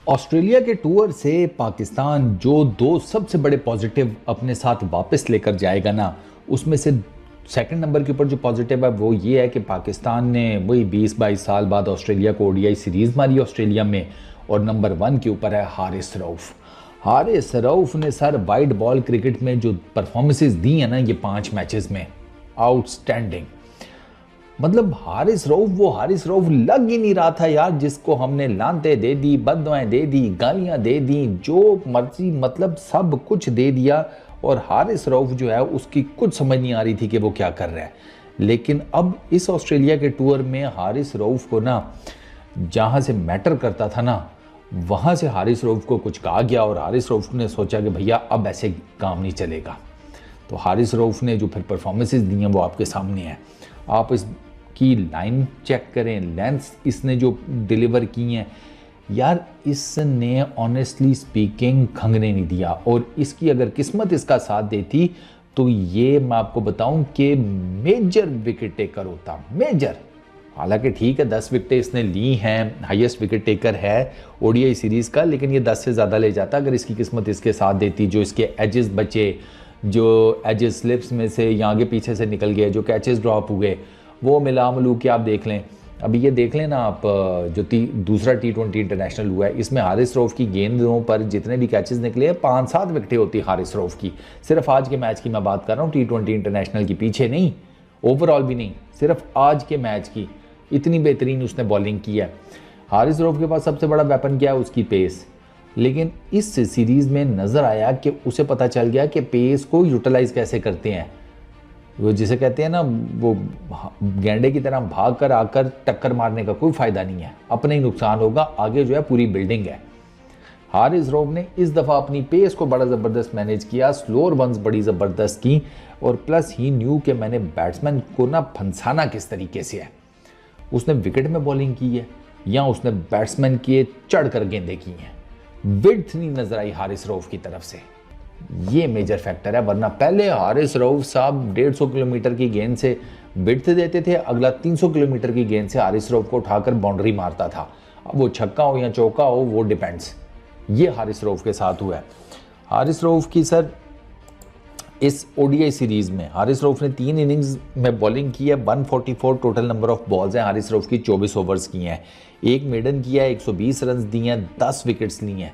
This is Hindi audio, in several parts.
ऑस्ट्रेलिया के टूर से पाकिस्तान जो दो सबसे बड़े पॉजिटिव अपने साथ वापस लेकर जाएगा ना, उसमें से सेकंड नंबर के ऊपर जो पॉजिटिव है वो ये है कि पाकिस्तान ने वही 20-22 साल बाद ऑस्ट्रेलिया को ओडीआई सीरीज़ मारी ऑस्ट्रेलिया में। और नंबर 1 के ऊपर है हारिस रऊफ़। हारिस रऊफ़ ने सर वाइड बॉल क्रिकेट में जो परफॉर्मेंसेस दी हैं ना ये 5 मैचेस में, आउटस्टैंडिंग। मतलब हारिस रऊफ़ वो हारिस रऊफ़ लग ही नहीं रहा था यार, जिसको हमने लानते दे दी, बददुआएं दे दी, गालियां दे दी, जो मर्जी मतलब सब कुछ दे दिया। और हारिस रऊफ़ जो है उसकी कुछ समझ नहीं आ रही थी कि वो क्या कर रहा है। लेकिन अब इस ऑस्ट्रेलिया के टूर में हारिस रऊफ़ को ना जहाँ से मैटर करता था ना वहाँ से हारिस रऊफ़ को कुछ कहा गया और हारिस रऊफ़ ने सोचा कि भैया अब ऐसे काम नहीं चलेगा। तो हारिस रऊफ़ ने जो फिर परफॉर्मेंसेस दी हैं वो आपके सामने हैं। आप इसकी लाइन चेक करें, लेंथ इसने जो डिलीवर की हैं यार, इसने ऑनेस्टली स्पीकिंग खंगने नहीं दिया। और इसकी अगर किस्मत इसका साथ देती तो ये मैं आपको बताऊं कि मेजर विकेट टेकर होता, मेजर। हालांकि ठीक है 10 विकेटें इसने ली हैं, हाईएस्ट विकेट टेकर है ओडीआई सीरीज़ का, लेकिन ये 10 से ज़्यादा ले जाता अगर इसकी किस्मत इसके साथ देती। जो इसके एजेस बचे, जो एजेस स्लिप्स में से या आगे पीछे से निकल गए, जो कैचेस ड्रॉप हुए, वो मिला मिलू के आप देख लें। अभी ये देख लें ना आप, जो दूसरा T20 इंटरनेशनल हुआ है इसमें हारिस रऊफ़ की गेंदों पर जितने भी कैचेस निकले हैं 5-7 विकेटें होती हारिस रऊफ़ की। सिर्फ आज के मैच की मैं बात कर रहा हूँ, T20 इंटरनेशनल की, पीछे नहीं, ओवरऑल भी नहीं, सिर्फ आज के मैच की। इतनी बेहतरीन उसने बॉलिंग की है। हारिस रऊफ़ के पास सबसे बड़ा वेपन क्या है? उसकी पेस। लेकिन इस सीरीज़ में नज़र आया कि उसे पता चल गया कि पेस को यूटिलाइज़ कैसे करते हैं। वो जिसे कहते हैं ना, वो गैंडे की तरह भाग कर आकर टक्कर मारने का कोई फ़ायदा नहीं है, अपने ही नुकसान होगा, आगे जो है पूरी बिल्डिंग है। हारिस रऊफ़ ने इस दफ़ा अपनी पेस को बड़ा ज़बरदस्त मैनेज किया, स्लोअर वंस बड़ी ज़बरदस्त की, और प्लस ही न्यू कि मैंने बैट्समैन को ना फंसाना किस तरीके से है। उसने विकेट में बॉलिंग की है या उसने बैट्समैन के चढ़ कर गेंदें की हैं, विड्थ नहीं नजर आई हारिस रऊफ़ की तरफ से। ये मेजर फैक्टर है, वरना पहले हारिस रऊफ़ साहब 150 किलोमीटर की गेंद से विड्थ देते थे, अगला 300 किलोमीटर की गेंद से हारिस रऊफ़ को उठाकर बाउंड्री मारता था। अब वो छक्का हो या चौका हो वो डिपेंड्स। ये हारिस रऊफ़ के साथ हुआ है। हारिस रऊफ़ की सर इस ओडीआई सीरीज़ में हारिस रऊफ़ ने 3 इनिंग्स में बॉलिंग की है, 144 टोटल नंबर ऑफ बॉल्स हैं हारिस रऊफ़ की, 24 ओवर्स की हैं, एक मेडन किया है, 120 रन दिए हैं, 10 विकेट्स ली हैं।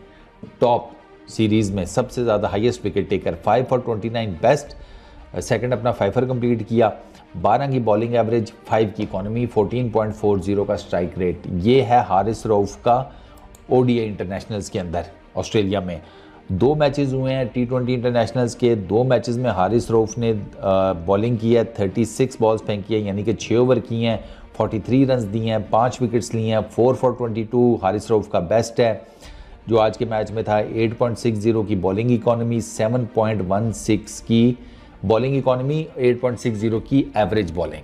टॉप सीरीज़ में सबसे ज़्यादा highest wicket taker, 5 for 29 best. Second अपना 5 कंप्लीट किया, 12 की बॉलिंग एवरेज, 5 की इकॉनमी, 14.40 का स्ट्राइक रेट। ये है हारिस रऊफ़ का ओडीआई इंटरनेशनल्स के अंदर ऑस्ट्रेलिया में। 2 मैचेस हुए हैं T20 इंटरनेशनल्स के, 2 मैचेस में हारिस रऊफ़ ने बॉलिंग की है, 36 बॉल्स फेंकी है, यानी कि 6 ओवर की हैं, 43 रन दिए हैं, 5 विकेट्स लिए हैं, 4 for 22 हारिस रऊफ़ का बेस्ट है। जो आज के मैच में था 8.60 की बॉलिंग इकॉनमी, 7.16 की बॉलिंग इकॉनमी, 8.60 की एवरेज बॉलिंग।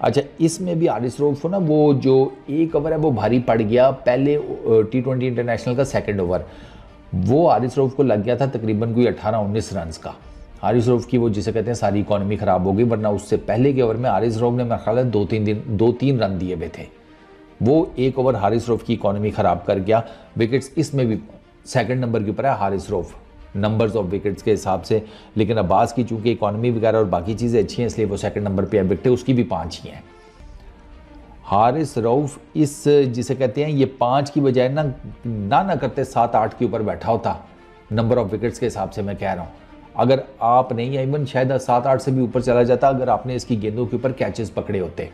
अच्छा, इसमें भी हारिस रऊफ़ को ना वो जो 1 ओवर है वो भारी पड़ गया, पहले T20 इंटरनेशनल का सेकंड ओवर वो हारिस रऊफ़ को लग गया था तकरीबन कोई 18-19 रन का। हारिस रऊफ़ की वो जिसे कहते हैं सारी इकॉनमी ख़राब हो गई, वरना उससे पहले के ओवर में हारिस रऊफ़ ने मेरा ख्याल है 2-3 रन दिए हुए थे। वो 1 ओवर हारिस रऊफ़ की इकॉनमी ख़राब कर गया। विकेट्स इसमें भी सेकंड नंबर के ऊपर है Haris Rauf numbers of wickets के हिसाब से, लेकिन अब्बास की चूंकि इकॉनमी वगैरह और बाकी चीज़ें अच्छी हैं इसलिए वो सेकंड नंबर पे है। विकेटें उसकी भी 5 ही हैं। हारिस रऊफ़ इस जिसे कहते हैं ये 5 की बजाय ना करते 7-8 के ऊपर बैठा होता, नंबर ऑफ विकेट्स के हिसाब से मैं कह रहा हूँ। अगर आप नहीं, इवन शायद 7-8 से भी ऊपर चला जाता अगर आपने इसकी गेंदों के ऊपर कैचेस पकड़े होते।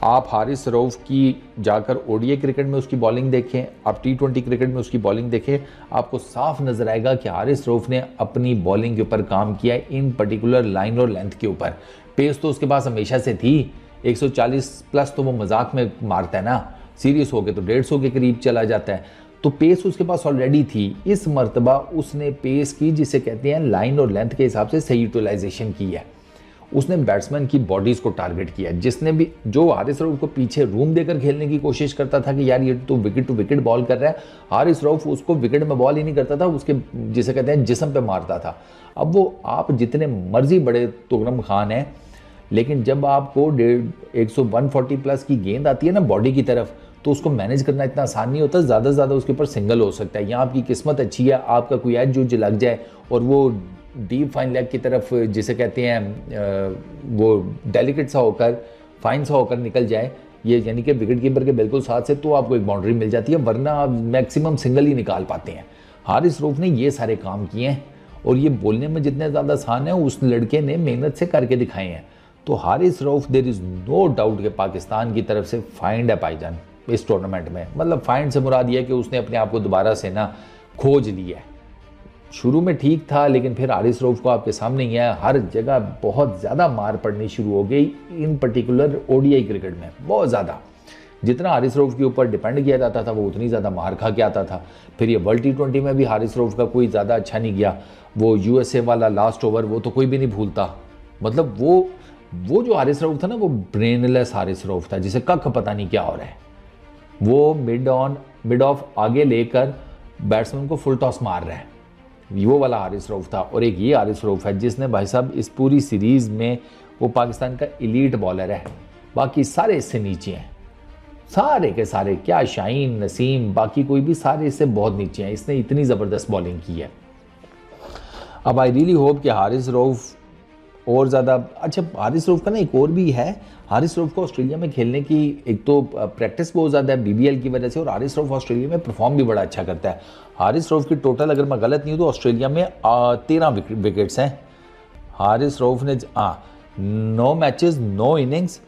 आप हारिस रऊफ़ की जाकर ओडीआई क्रिकेट में उसकी बॉलिंग देखें, आप T20 क्रिकेट में उसकी बॉलिंग देखें, आपको साफ नज़र आएगा कि हारिस रऊफ़ ने अपनी बॉलिंग के ऊपर काम किया है, इन पर्टिकुलर लाइन और लेंथ के ऊपर। पेस तो उसके पास हमेशा से थी, 140 प्लस तो वो मजाक में मारता है ना, सीरियस हो के तो 150 के करीब चला जाता है, तो पेस उसके पास ऑलरेडी थी। इस मर्तबा उसने पेस की जिसे कहते हैं लाइन और लेंथ के हिसाब से सही यूटिलाइजेशन की है। उसने बैट्समैन की बॉडीज़ को टारगेट किया। जिसने भी जो हारिस रऊफ़ को पीछे रूम देकर खेलने की कोशिश करता था कि यार ये तो विकेट टू विकेट बॉल कर रहा है, हारिस रऊफ़ उसको विकेट में बॉल ही नहीं करता था, उसके जिसे कहते हैं जिस्म पे मारता था। अब वो आप जितने मर्जी बड़े तुगरम खान हैं, लेकिन जब आपको 140 प्लस की गेंद आती है ना बॉडी की तरफ, तो उसको मैनेज करना इतना आसान नहीं होता, ज़्यादा से ज़्यादा उसके ऊपर सिंगल हो सकता है। यहाँ आपकी किस्मत अच्छी है, आपका कोई एज जो लग जाए और वो डीप फाइन लेग की तरफ जिसे कहते हैं वो डेलिकेट सा होकर फाइन सा होकर निकल जाए, ये यानी कि विकेट कीपर के बिल्कुल साथ से, तो आपको एक बाउंड्री मिल जाती है, वरना आप मैक्सिमम सिंगल ही निकाल पाते हैं। हारिस रऊफ ने ये सारे काम किए हैं और ये बोलने में जितने ज़्यादा आसान है उस लड़के ने मेहनत से करके दिखाए हैं। तो Haris Rauf there is no doubt कि पाकिस्तान की तरफ से फाइंड है भाईजान इस टूर्नामेंट में। मतलब फाइंड से मुराद ये है कि उसने अपने आप को दोबारा से ना खोज लिया है। शुरू में ठीक था लेकिन फिर हारिस रऊफ को आपके सामने ही है, हर जगह बहुत ज़्यादा मार पड़नी शुरू हो गई, इन पर्टिकुलर ओडीआई क्रिकेट में बहुत ज़्यादा। जितना हारिस रऊफ के ऊपर डिपेंड किया जाता था वो उतनी ज़्यादा मार खा के आता था। फिर ये वर्ल्ड T20 में भी हारिस रऊफ का कोई ज़्यादा अच्छा नहीं गया। वो USA वाला लास्ट ओवर वो तो कोई भी नहीं भूलता। मतलब वो जो हारिस रऊफ था ना, वो ब्रेनलेस हारिस रऊफ था जिसे कख पता नहीं क्या हो रहा है। वो मिड ऑफ आगे लेकर बैट्समैन को फुल टॉस मार रहा है, वो वाला हारिस रऊफ था। और एक ये हारिस रऊफ है जिसने भाई साहब इस पूरी सीरीज़ में वो पाकिस्तान का एलीट बॉलर है, बाकी सारे इससे नीचे हैं, सारे के सारे, क्या शाहीन, नसीम, बाकी कोई भी, सारे इससे बहुत नीचे हैं। इसने इतनी ज़बरदस्त बॉलिंग की है। अब आई रियली होप कि हारिस रऊफ और ज़्यादा अच्छा, हारिस रऊफ का ना एक और भी है, हारिस रऊफ को ऑस्ट्रेलिया में खेलने की एक तो प्रैक्टिस बहुत ज़्यादा है BBL की वजह से, और हारिस रऊफ ऑस्ट्रेलिया में परफॉर्म भी बड़ा अच्छा करता है। हारिस रऊफ की टोटल अगर मैं गलत नहीं हूँ तो ऑस्ट्रेलिया में 13 विकेट्स हैं। हारिस रऊफ ने 9 मैचेस 9 इनिंग्स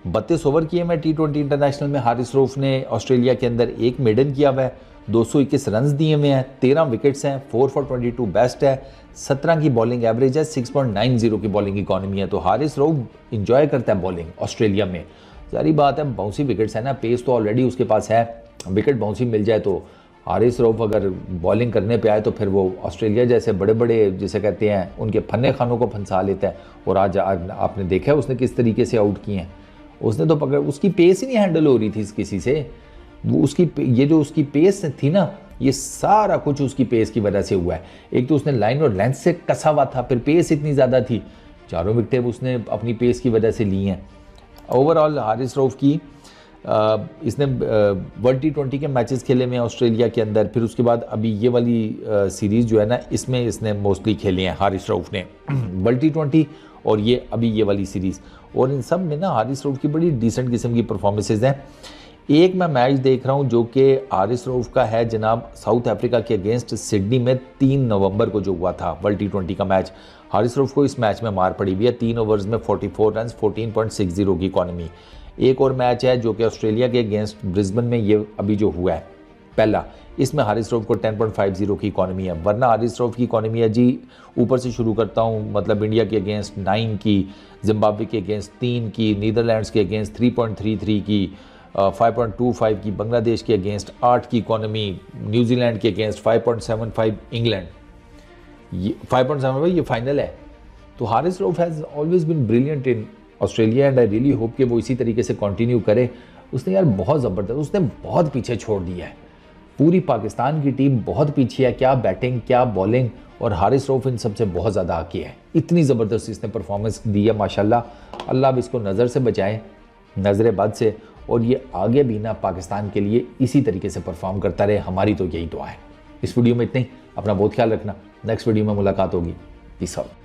32 ओवर किए में T20 इंटरनेशनल में। हारिस रऊफ ने ऑस्ट्रेलिया के अंदर एक मेडन किया हुआ है, 221 रन दिए हुए हैं, 13 विकेट्स हैं, 4 for 22 बेस्ट है, 17 की बॉलिंग एवरेज है, 6.90 की बॉलिंग इकॉनमी है। तो हारिस रऊफ इंजॉय करता है बॉलिंग ऑस्ट्रेलिया में। सारी बात है बाउंसी विकेट्स है ना, पेस तो ऑलरेडी उसके पास है, विकेट बाउंसी मिल जाए तो हारिस रऊफ अगर बॉलिंग करने पे आए तो फिर वो ऑस्ट्रेलिया जैसे बड़े बड़े जिसे कहते हैं उनके फन्ने खानों को फंसा लेता है। और आज आपने देखा है उसने किस तरीके से आउट किए हैं। उसने तो पकड़, उसकी पेस ही नहीं हैंडल हो रही थी किसी से। वो उसकी ये जो उसकी पेस थी ना, ये सारा कुछ उसकी पेस की वजह से हुआ है। एक तो उसने लाइन और लेंथ से कसा हुआ था, फिर पेस इतनी ज़्यादा थी, चारों विकेटें उसने अपनी पेस की वजह से ली हैं। ओवरऑल हारिस रऊफ की इसने वर्ल्ड T20 के मैचेस खेले में ऑस्ट्रेलिया के अंदर, फिर उसके बाद अभी ये वाली सीरीज़ जो है ना, इसमें इसने मोस्टली खेले हैं हारिस रऊफ ने, वर्ल्ड T20 और ये अभी ये वाली सीरीज़। और इन सब में ना हारिस रऊफ की बड़ी डिसेंट किस्म की परफॉर्मेंसेज हैं। एक मैं मैच देख रहा हूँ जो कि हारिस रऊफ का है जनाब, साउथ अफ्रीका के अगेंस्ट सिडनी में 3 नवंबर को जो हुआ था वर्ल्ड T20 का मैच। हारिस रऊफ को इस मैच में मार पड़ी हुई है, 3 ओवर्स में 44 रन, 14.60 की इकॉनमी। एक और मैच है जो कि ऑस्ट्रेलिया के अगेंस्ट ब्रिस्बेन में ये अभी जो हुआ है पहला, इसमें हारिस रऊफ को 10.50 की इकॉनमी है। वरना हारिस रऊफ की इकॉनमी है जी, ऊपर से शुरू करता हूँ, मतलब इंडिया के अगेंस्ट 9 की, जिम्बाब्वे के अगेंस्ट 3 की, नीदरलैंड्स के अगेंस्ट 3.33 की, 5.25 की, बांग्लादेश के अगेंस्ट 8 की इकॉनमी, न्यूजीलैंड के अगेंस्ट 5.75, इंग्लैंड 5.75, ये फाइनल है। तो Haris Rauf has always been brilliant in Australia and I really hope कि वो इसी तरीके से कंटिन्यू करे। उसने यार बहुत ज़बरदस्त, उसने बहुत पीछे छोड़ दिया है, पूरी पाकिस्तान की टीम बहुत पीछे है, क्या बैटिंग क्या बॉलिंग, और हारिस रऊफ इन सबसे बहुत ज़्यादा आगे है। इतनी ज़बरदस्त इसने परफॉर्मेंस दी है माशाल्लाह। अल्लाह अब इसको नज़र से बचाए, नज़र बद से, और ये आगे भी ना पाकिस्तान के लिए इसी तरीके से परफॉर्म करता रहे। हमारी तो यही दुआ है। इस वीडियो में इतने ही, अपना बहुत ख्याल रखना, नेक्स्ट वीडियो में मुलाकात होगी। Peace out.